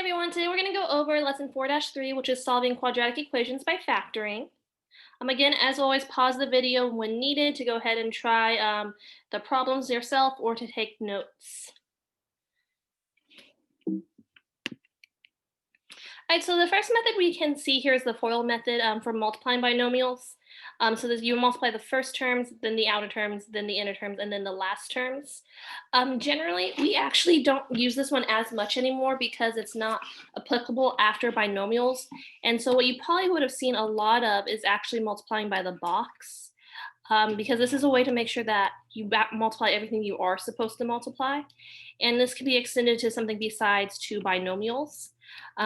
everyone, today we're going to go over lesson 4-3, which is solving quadratic equations by factoring. Again, as always, pause the video when needed to go ahead and try the problems yourself or to take notes. All right, so the first method we can see here is the FOIL method for multiplying binomials. So you multiply the first terms, then the outer terms, then the inner terms, and then the last terms. Generally, we actually don't use this one as much anymore because it's not applicable after binomials. And so what you probably would have seen a lot of is actually multiplying by the box. Because this is a way to make sure that you multiply everything you are supposed to multiply. And this can be extended to something besides two binomials.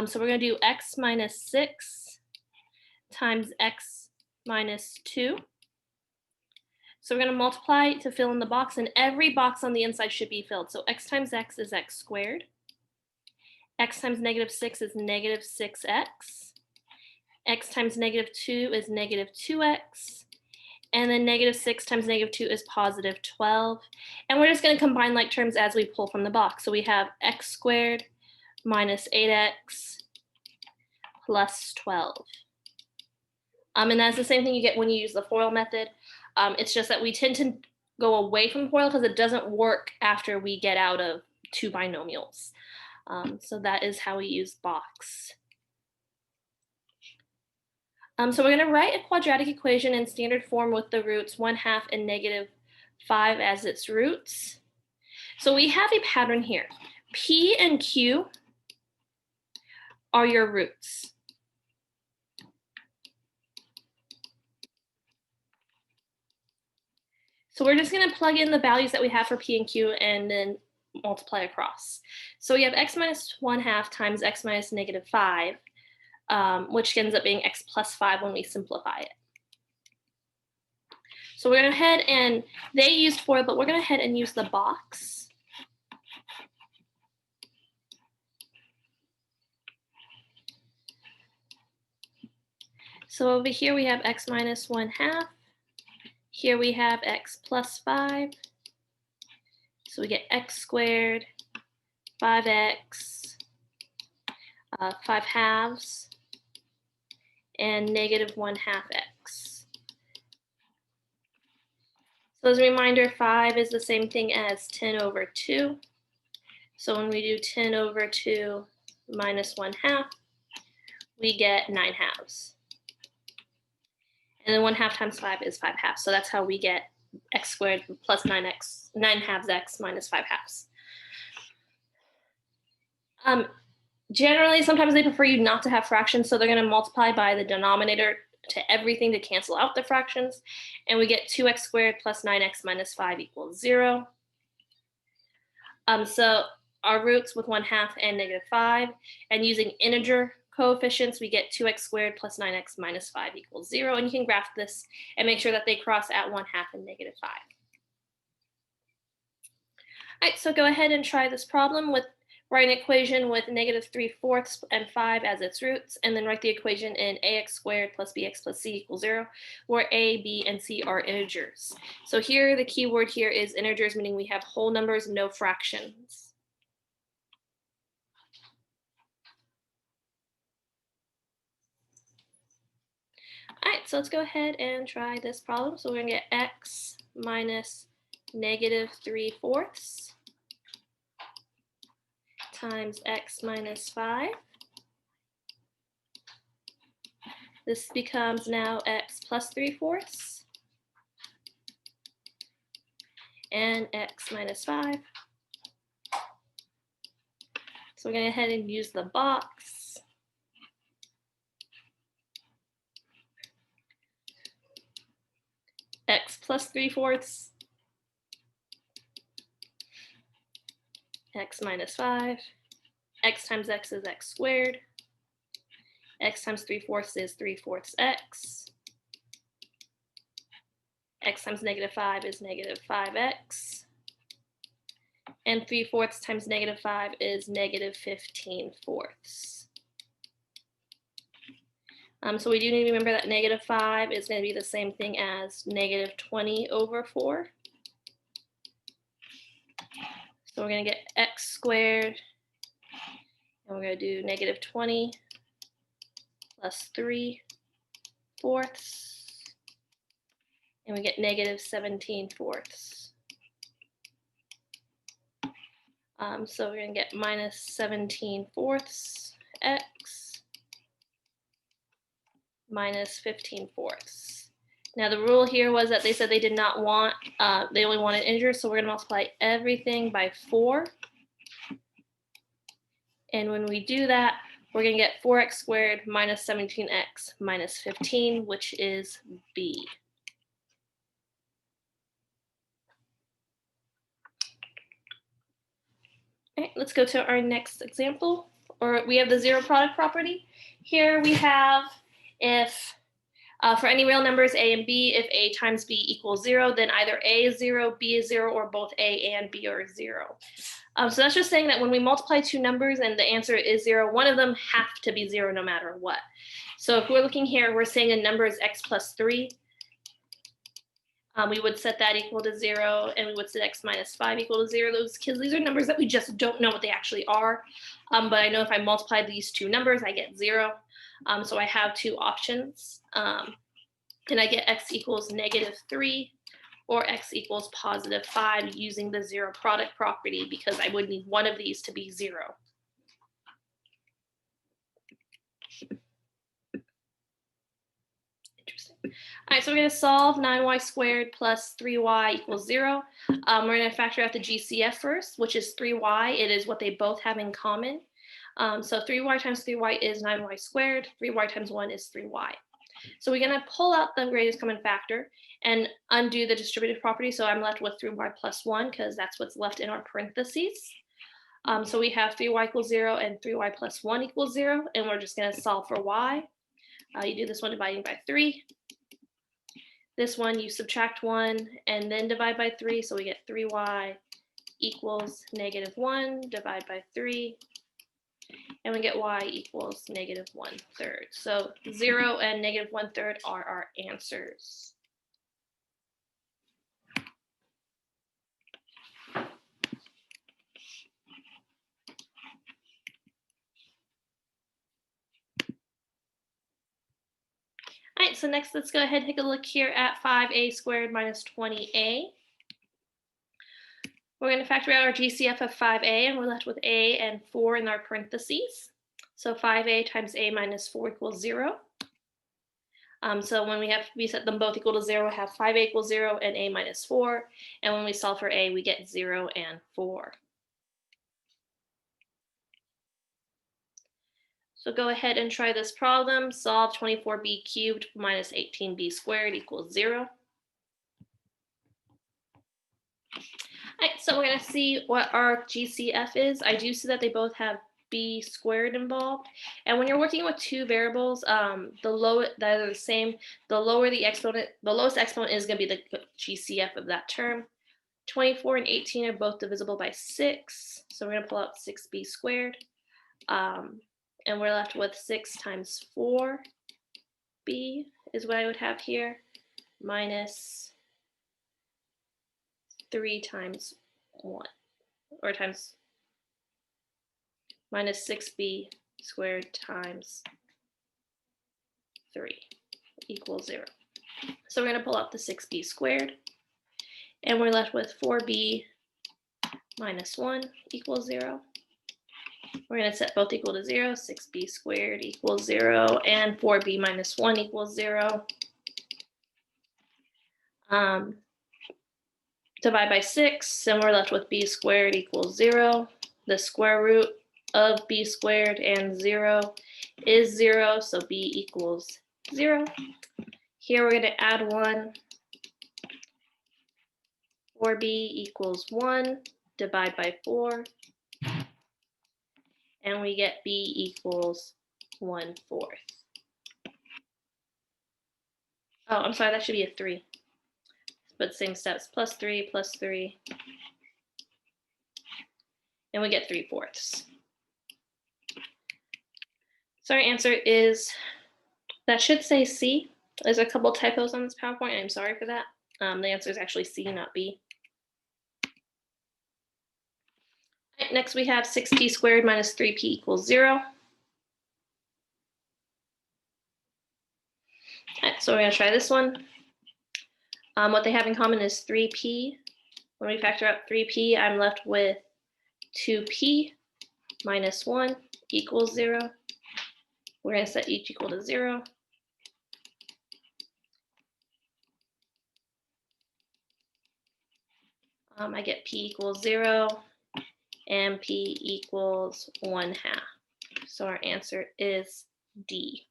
So we're going to do x minus 6 times x minus 2. So we're going to multiply to fill in the box, and every box on the inside should be filled. So x times x is x squared. X times negative 6 is negative 6x. X times negative 2 is negative 2x. And then negative 6 times negative 2 is positive 12. And we're just going to combine like terms as we pull from the box. So we have x squared minus 8x plus 12. And that's the same thing you get when you use the FOIL method. It's just that we tend to go away from FOIL because it doesn't work after we get out of two binomials. So that is how we use box. So we're going to write a quadratic equation in standard form with the roots 1/2 and negative 5 as its roots. So we have a pattern here. P and Q are your roots. So we're just going to plug in the values that we have for P and Q and then multiply across. So we have x minus 1/2 times x minus negative 5, which ends up being x plus 5 when we simplify it. So we're going to head and they used FOIL, but we're going to head and use the box. So over here we have x minus 1/2. Here we have x plus 5. So we get x squared, 5x, 5 halves, and negative 1/2 x. So as a reminder, 5 is the same thing as 10 over 2. So when we do 10 over 2 minus 1/2, we get 9 halves. And then 1/2 times 5 is 5 halves. So that's how we get x squared plus 9x, 9 halves x minus 5 halves. Generally, sometimes they prefer you not to have fractions, so they're going to multiply by the denominator to everything to cancel out the fractions. And we get 2x squared plus 9x minus 5 equals 0. So our roots with 1/2 and negative 5, and using integer coefficients, we get 2x squared plus 9x minus 5 equals 0. And you can graph this and make sure that they cross at 1/2 and negative 5. All right, so go ahead and try this problem with write an equation with negative 3/4 and 5 as its roots, and then write the equation in ax squared plus bx plus c equals 0, where a, b, and c are integers. So here, the key word here is integers, meaning we have whole numbers, no fractions. All right, so let's go ahead and try this problem. So we're going to get x minus negative 3/4 times x minus 5. This becomes now x plus 3/4 and x minus 5. So we're going to go ahead and use the box. X plus 3/4, x minus 5, x times x is x squared, x times 3/4 is 3/4 x, x times negative 5 is negative 5x, and 3/4 times negative 5 is negative 15/4. So we do need to remember that negative 5 is going to be the same thing as negative 20 over 4. So we're going to get x squared And we're going to do negative 20 plus 3/4, and we get negative 17/4. So we're going to get minus 17/4 x minus 15/4. Now the rule here was that they said they did not want, they only wanted integers, so we're going to multiply everything by 4. And when we do that, we're going to get 4x squared minus 17x minus 15, which is b. All right, let's go to our next example. Or we have the zero product property. Here we have if for any real numbers a and b, if a times b equals 0, then either a is 0, b is 0, or both a and b are 0. So that's just saying that when we multiply two numbers and the answer is 0, one of them have to be 0 no matter what. So if we're looking here, we're saying a number is x plus 3. We would set that equal to 0, and we would set x minus 5 equal to 0. Because these are numbers that we just don't know what they actually are. But I know if I multiply these two numbers, I get 0. So I have two options. And I get x equals negative 3 or x equals positive 5 using the zero product property, because I would need one of these to be 0. Interesting. All right, so we're going to solve 9y squared plus 3y equals 0. We're going to factor out the GCF first, which is 3y. It is what they both have in common. So 3y times 3y is 9y squared. 3y times 1 is 3y. So we're going to pull out the greatest common factor and undo the distributive property. So I'm left with 3y plus 1, because that's what's left in our parentheses. So we have 3y equals 0 and 3y plus 1 equals 0. And we're just going to solve for y. You do this one dividing by 3. This one you subtract 1 and then divide by 3. So we get 3y equals negative 1, divide by 3. And we get y equals negative 1/3. So 0 and negative 1/3 are our answers. All right, so next let's go ahead and take a look here at 5a squared minus 20a. We're going to factor out our GCF of 5a, and we're left with a and 4 in our parentheses. So 5a times a minus 4 equals 0. So when we set them both equal to 0, we have 5a equals 0 and a minus 4. And when we solve for a, we get 0 and 4. So go ahead and try this problem. Solve 24b cubed minus 18b squared equals 0. All right, so we're going to see what our GCF is. I do see that they both have b squared involved. And when you're working with two variables, that are the same, the lower the exponent, the lowest exponent is going to be the GCF of that term. 24 and 18 are both divisible by 6. So we're going to pull out 6b squared. And we're left with 6 times 4b is what I would have here, minus 3 times 1, or times minus 6b squared times 3 equals 0. So we're going to pull out the 6b squared, and we're left with 4b minus 1 equals 0. We're going to set both equal to 0. 6b squared equals 0, and 4b minus 1 equals 0. Divide by 6, and we're left with b squared equals 0. The square root of b squared and 0 is 0, so b equals 0. Here we're going to add 1. 4b equals 1. Divide by 4. And we get b equals 1/4. Oh, I'm sorry, that should be a 3. But same steps, plus 3, and we get 3/4. So our answer is, that should say C. There's a couple typos on this PowerPoint. I'm sorry for that. The answer is actually C, not B. Next we have 6p squared minus 3p equals 0. Right, so we're going to try this one. What they have in common is 3p. When we factor out 3p, I'm left with 2p minus 1 equals 0. We're going to set each equal to 0. I get p equals 0 and p equals 1/2. So our answer is D.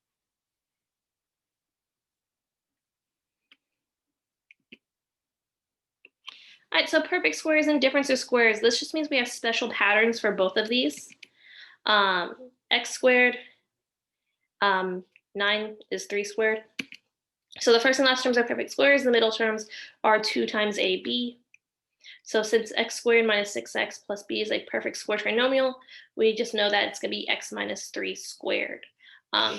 All right, so perfect squares and difference of squares. This just means we have special patterns for both of these. X squared, 9 is 3 squared. So the first and last terms are perfect squares. The middle terms are 2 times AB. So since x squared minus 6x plus b is a perfect square trinomial, we just know that it's going to be x minus 3 squared.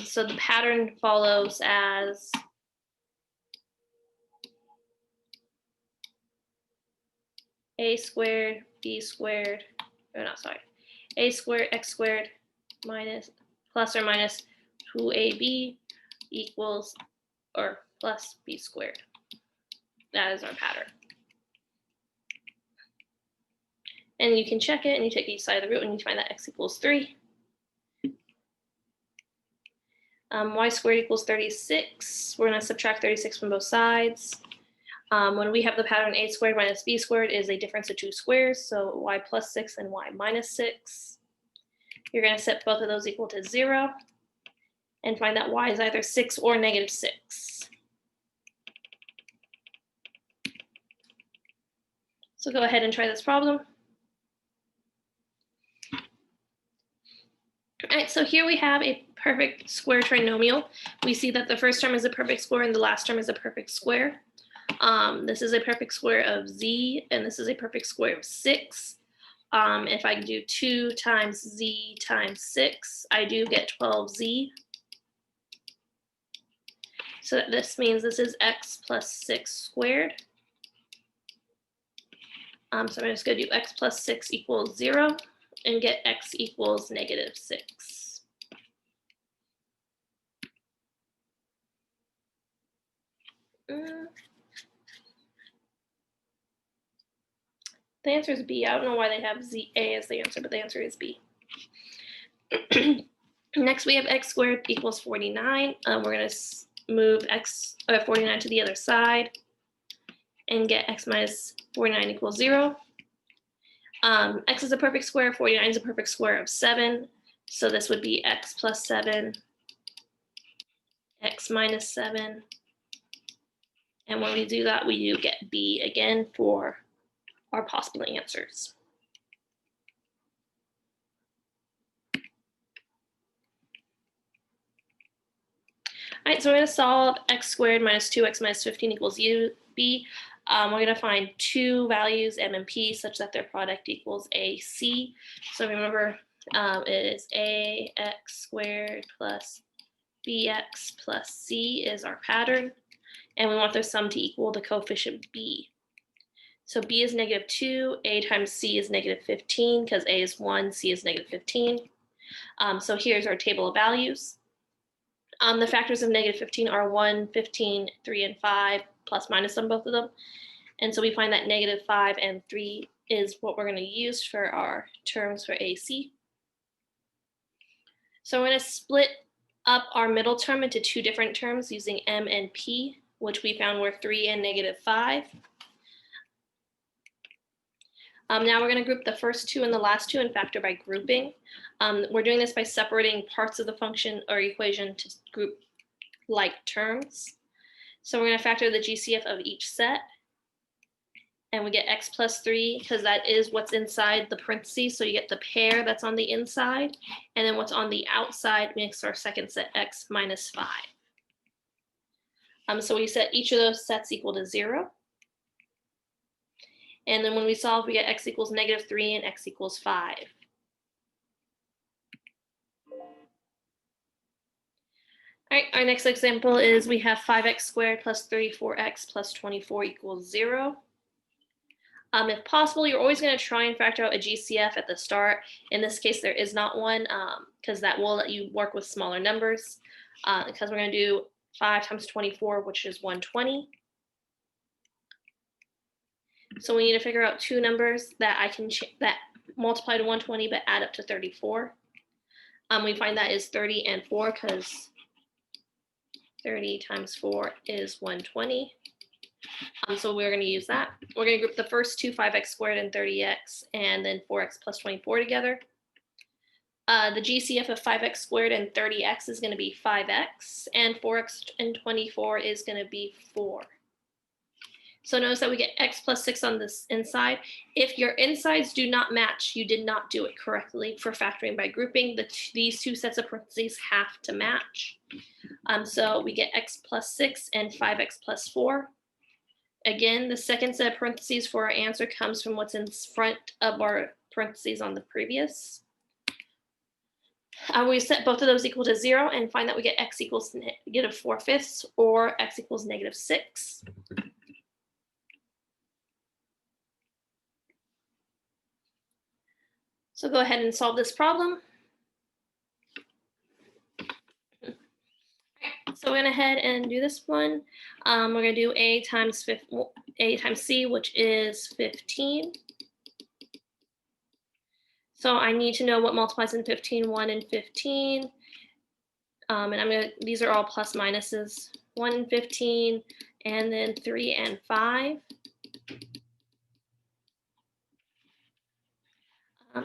So the pattern follows as a squared, b squared, a squared, x squared minus plus or minus 2ab equals or plus b squared. That is our pattern. And you can check it and you take each side of the root and you find that x equals 3. Y squared equals 36. We're going to subtract 36 from both sides. When we have the pattern a squared minus b squared is a difference of 2 squares, so y plus 6 and y minus 6. You're going to set both of those equal to 0 and find that y is either 6 or negative 6. So go ahead and try this problem. All right, so here we have a perfect square trinomial. We see that the first term is a perfect square and the last term is a perfect square. This is a perfect square of z, and this is a perfect square of 6. If I do 2 times z times 6, I do get 12z. So this means this is x plus 6 squared. So I'm just going to do x plus 6 equals 0 and get x equals negative 6. The answer is B. I don't know why they have A as the answer, but the answer is B. Next, we have x squared equals 49. We're going to move 49 to the other side and get x minus 49 equals 0. X is a perfect square. 49 is a perfect square of 7. So this would be x plus 7, x minus 7. And when we do that, we do get B again for our possible answers. All right, so we're going to solve x squared minus 2x minus 15 equals b. We're going to find two values, m and p, such that their product equals ac. So remember, it is ax squared plus bx plus c is our pattern. And we want their sum to equal the coefficient b. So b is negative 2, a times c is negative 15, because a is 1, c is negative 15. So here's our table of values. The factors of negative 15 are 1, 15, 3, and 5, plus minus on both of them. And so we find that negative 5 and 3 is what we're going to use for our terms for AC. So we're going to split up our middle term into two different terms using m and p, which we found were 3 and negative 5. Now we're going to group the first two and the last two and factor by grouping. We're doing this by separating parts of the function or equation to group like terms. So we're going to factor the GCF of each set. And we get x plus 3 because that is what's inside the parentheses. So you get the pair that's on the inside. And then what's on the outside makes our second set x minus 5. So we set each of those sets equal to 0. And then when we solve, we get x equals negative 3 and x equals 5. All right, our next example is we have 5x squared plus 34x plus 24 equals 0. If possible, you're always going to try and factor out a GCF at the start. In this case, there is not one because that will let you work with smaller numbers. Because we're going to do 5 times 24, which is 120. So we need to figure out two numbers that I can that multiply to 120 but add up to 34. We find that is 30 and 4 because 30 times 4 is 120. So we're going to use that. We're going to group the first two, 5x squared and 30x, and then 4x plus 24 together. The GCF of 5x squared and 30x is going to be 5x, and 4x and 24 is going to be 4. So notice that we get x plus 6 on this inside. If your insides do not match, you did not do it correctly for factoring by grouping. These two sets of parentheses have to match. So we get x plus 6 and 5x plus 4. Again, the second set of parentheses for our answer comes from what's in front of our parentheses on the previous. We set both of those equal to 0 and find that we get x equals negative 4/5 or x equals negative 6. So go ahead and solve this problem. So we're going to head and do this one. We're going to do a times c, which is 15. So I need to know what multiplies in 15, 1 and 15. And these are all plus minuses, 1 and 15, and then 3 and 5.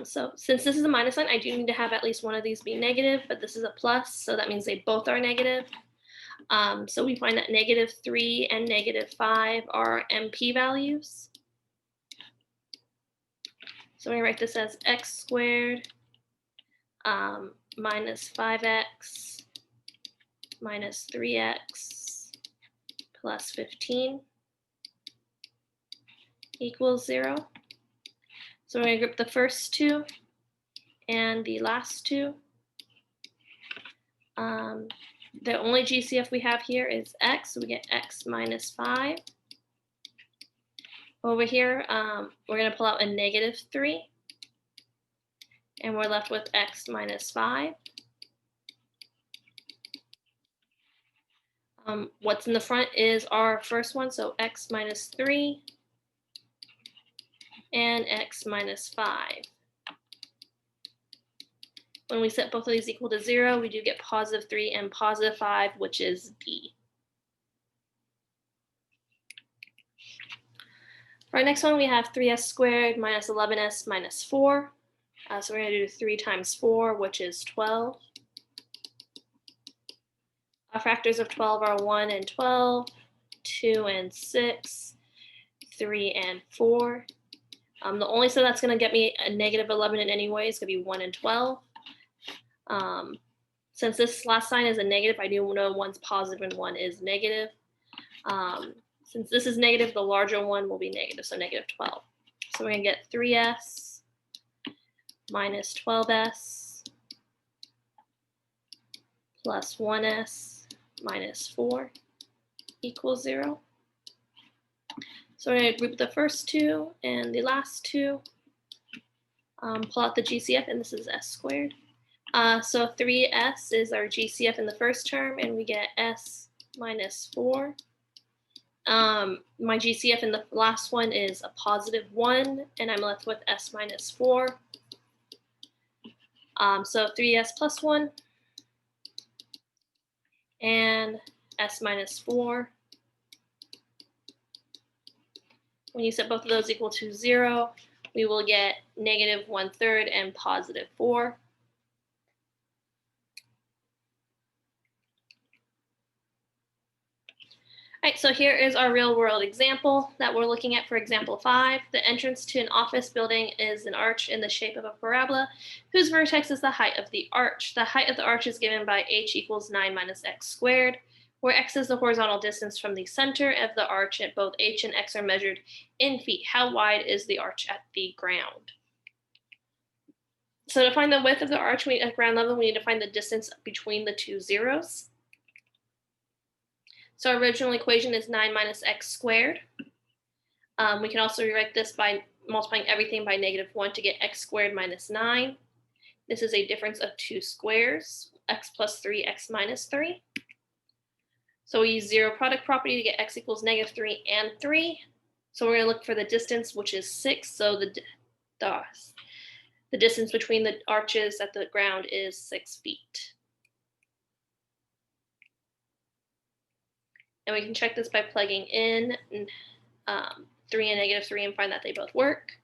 So since this is a minus sign, I do need to have at least one of these be negative, but this is a plus, so that means they both are negative. So we find that negative 3 and negative 5 are MP values. So we write this as x squared minus 5x minus 3x plus 15 equals 0. So we're going to group the first two and the last two. The only GCF we have here is x, so we get x minus 5. Over here, we're going to pull out a negative 3, and we're left with x minus 5. What's in the front is our first one, so x minus 3 and x minus 5. When we set both of these equal to 0, we do get positive 3 and positive 5, which is D. For our next one, we have 3s squared minus 11s minus 4. So we're going to do 3 times 4, which is 12. Our factors of 12 are 1 and 12, 2 and 6, 3 and 4. The only set that's going to get me a negative 11 in any way is going to be 1 and 12. Since this last sign is a negative, I do know one's positive and one is negative. Since this is negative, the larger one will be negative, so negative 12. So we're going to get 3s minus 12s plus 1s minus 4 equals 0. So we're going to group the first two and the last two, pull out the GCF, and this is s squared. So 3s is our GCF in the first term, and we get s minus 4. My GCF in the last one is a positive 1, and I'm left with s minus 4. So 3s plus 1 and s minus 4. When you set both of those equal to 0, we will get negative 1/3 and positive 4. All right, so here is our real world example that we're looking at for example 5. The entrance to an office building is an arch in the shape of a parabola whose vertex is the height of the arch. The height of the arch is given by h equals 9 minus x squared, where x is the horizontal distance from the center of the arch, and both h and x are measured in feet. How wide is the arch at the ground? So to find the width of the arch at ground level, we need to find the distance between the two zeros. So our original equation is 9 minus x squared. We can also rewrite this by multiplying everything by -1 to get x squared minus 9. This is a difference of 2 squares, x plus 3, x minus 3. So we use zero product property to get x equals -3 and 3. So we're going to look for the distance, which is 6. So the distance between the arches at the ground is 6 feet. And we can check this by plugging in 3 and -3 and find that they both work.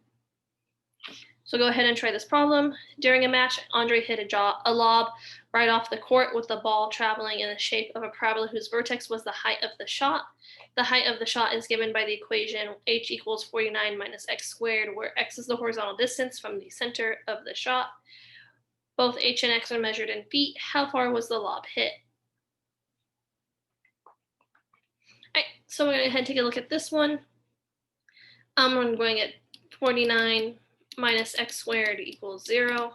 So go ahead and try this problem. During a match, Andre hit a lob right off the court with the ball traveling in the shape of a parabola whose vertex was the height of the shot. The height of the shot is given by the equation h equals 49 minus x squared, where x is the horizontal distance from the center of the shot. Both h and x are measured in feet. How far was the lob hit? All right, so we're going to go ahead and take a look at this one. I'm going to get 49 minus x squared equals 0.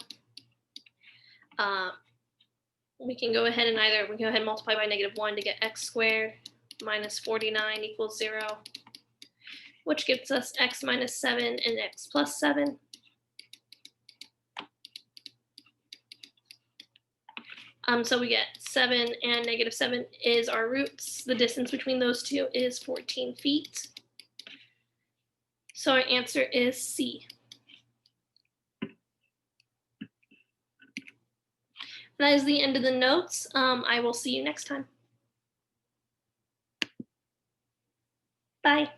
We can go ahead and multiply by -1 to get x squared minus 49 equals 0, which gives us x minus 7 and x plus 7. So we get 7 and -7 is our roots. The distance between those two is 14 feet. So our answer is C. That is the end of the notes. I will see you next time. Bye.